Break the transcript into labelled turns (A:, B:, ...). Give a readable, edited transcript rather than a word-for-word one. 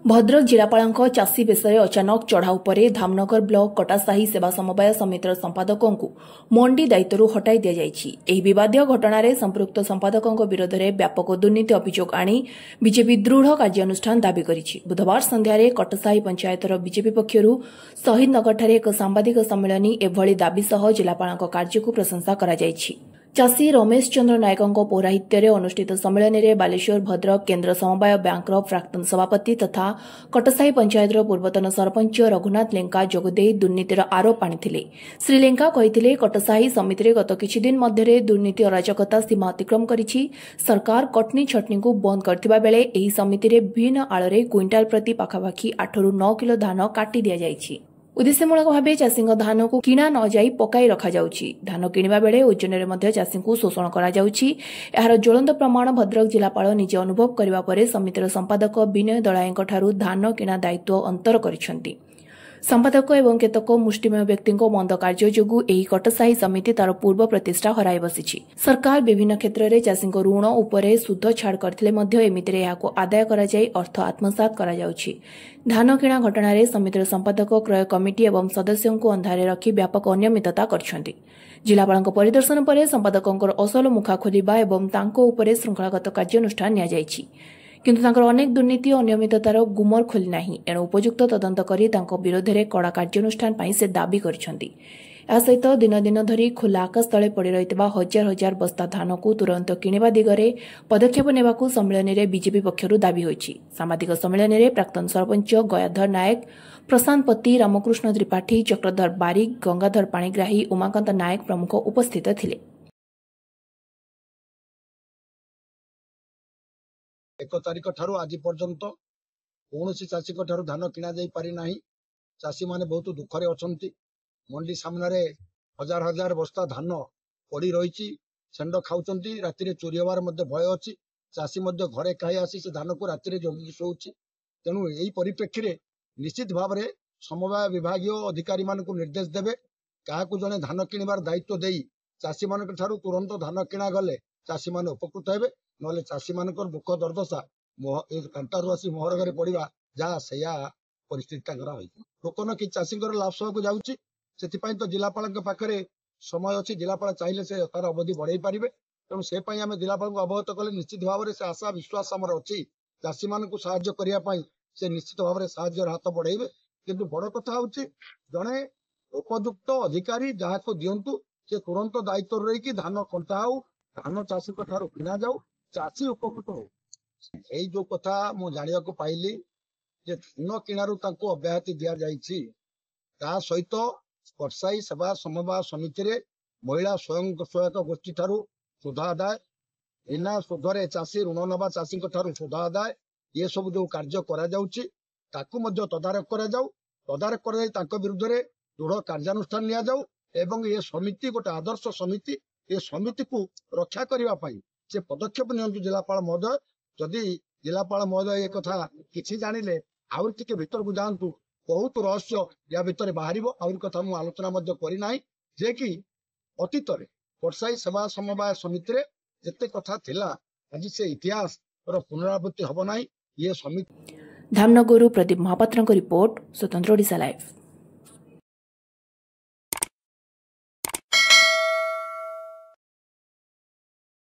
A: भद्रक जिलापाल चाषी बेशरे अचानक चढ़ाऊ पर धामनगर ब्लॉक कटासाही सेवा समवाय समितिर संपादकों को मंडी दायित्व हटाई दि जाएगी। विवादीय घटन संपृक्त संपादकों विरोध में व्यापक दुर्नीति अभियोग आनी बीजेपी दृढ़ कार्यानुष्ठान दाबी करिछि। बुधवार संध्यारे कटासाही पंचायतर बीजेपी पक्षर शहीद नगरଠାରେ एक सांबादिक सम्मेलन एभली दाबी सह जिलापाल कार्य को प्रशंसा करा जायछि। चाषी रमेश चंद्र नायकों पौराहित्य अनुष्ठित सम्मेलन में बालेश्वर भद्रक केन्द्र समवाय बैंकर प्राक्तन सभापति तथा कटासाही पंचायत पूर्वतन सरपंच रघुनाथ लेंका जोगदे दुर्नीतिर आरोप आनी। श्री लेंका कही कटासाही समिति गत किछि दिन मध्य दुर्नीति अराजकता सीमा अतिक्रम करिछि। सरकार कटनी छटनी को बंद करथिबा बेले एही समिति विभिन्न आଳରେ क्विंटाल प्रति पाखापाखि 8 ରୁ 9 किलो धान काटी दिया जायछि। उद्देश्यमूलक भाव चाषी धान को किणा न जाई पकाई रखा जाउछि। धान किणवा बेले ओजन में चाषी को शोषण करा जाउछि। एहार ज्वलंत प्रमाण भद्रक जिलापाल निजे अनुभव करबा परे समितिर संपादक विनय दलायଙ୍କ ठारू धान किणा दायित्व अंतर करिसेंति। संपादक एवं केतक मुष्टिमेय व्यक्ति मंद कार्य जोगु एही कटासाही समिति तार पूर्व प्रतिष्ठा हराई बसिछि। सरकार विभिन्न क्षेत्र में चाषी ऋण उपरे सुध छाड़ करथिले मध्य एमितिरे याको आदाय करा जाई अर्थ आत्मसात करा जाउछि। धान किणा घटन समितिर संपादक क्रय कमिटी एवं सदस्यों को अंधारे रखी व्यापक अनियमितता करछन्ति। जिलापाल परिदर्शन पर संपादकों असल मुखा खोलिबा एवं तांको उपरे श्रृंखलागत कार्यानुष्ठान निया जायछि। किंतु तांकर अनेक दुर्नीति अनियमिततार गुमर खोली नाही। एणु उपयुक्त तदंत करी तांको विरोध में कड़ा कार्यानुष्ठान पाई से दाबी करिसेंति। या सहित दिन दिन धरी खोला आकाश तले पड़ी रहितबा हजार हजार बस्ता धान को तुरंत किणवा दिगरे पदक्षेप नेबाकू सम्मेलन में बीजेपी पक्षरु दाबी होइछि। सामाजिक सम्मेलन में प्राक्तन सरपंच गयाधर नायक, प्रशांत पति, रामकृष्ण त्रिपाठी, चक्रधर बारिक, गंगाधर पाणिग्राही, उमाकांत नायक प्रमुख उपस्थित थिले।
B: 1 तारिख ठारू आज पर्यंत कौन चाषी धान किणा जा पारि ना। चाषी मैंने बहुत दुखरे अच्छा। मंडी सामने हजार हजार बस्ता धान पड़ी रही सेंड खाऊं। राति चोरी हबार भय अच्छी। चाषी घरे कहीं आसी से धान को राति जगिकी शोची। तेणु यही परिप्रेक्षी निश्चित भाव में समवाय विभाग अधिकारी मान निर्देश देवे क्या जड़े धान किणवार दायित्व दे चाषी मान तुरंत धान किणा गले चाषी मैंने उपकृत हे। ना चाषी मान दुख दुर्दशा कंटारू आसी मोहरघरे पड़ा जहाँ से परिस्थिति लोक न कि चाषी लाभ सहक जाऊँगी। से तो जिलापाल पाखे समय अच्छी। जिलापाल चाहिए से तार अवधि बढ़ाई पारे। तेणु से आम जिलापाल को अवगत कले निश्चित भाव में से आशा विश्वास आमर अच्छी। चाषी मान साहाय्य करने से निश्चित भाव में साहाय्य हाथ बढ़ेबे। किंतु बड़ कथा हूँ जड़े उपयुक्त अधिकारी जहाँ को दिंतु से तुरंत दायित्व रही धान कंटा हो धान चाषी किणा जाऊ चाषी उपकृत हो। यही जो कथा मु जाना पाइली जे धान किणारू अब्याहति दि जाइछि। ता सहित कटासाही सेवा समवाय समिति रे महिला स्वयं सहायक गोष्ठी ठारू सुध आदाय, बिना सुधरे चाषी ऋण नवा चाषी सुध आदाय ये सब जो कार्य करा जाउछि ताकू मध्य तदारख करा जाऊ। तदारख कर विरुद्ध में दृढ़ कार्यानुष्ठान लिया जाऊ एवं ये समिति गोटे आदर्श समिति ये समिति को रक्षा करने से पदक्षेप नियंतु जिलापाल महोदय। जदि जिलापाल महोदय ये कथा किसी जानिले आउर टिके भीतर को जातु बहुत रहस्य या भितर बाहर आउर कथा मु आलोचना करना जे कि अतीत कटासाही सेवा समवाय समिति रे जेते कथा थिला आज से इतिहास पुनरावृत्ति हब ना। ये समिति
A: धामनगरु प्रदीप महापात्र रिपोर्ट स्वतंत्र ओडिशा लाइव।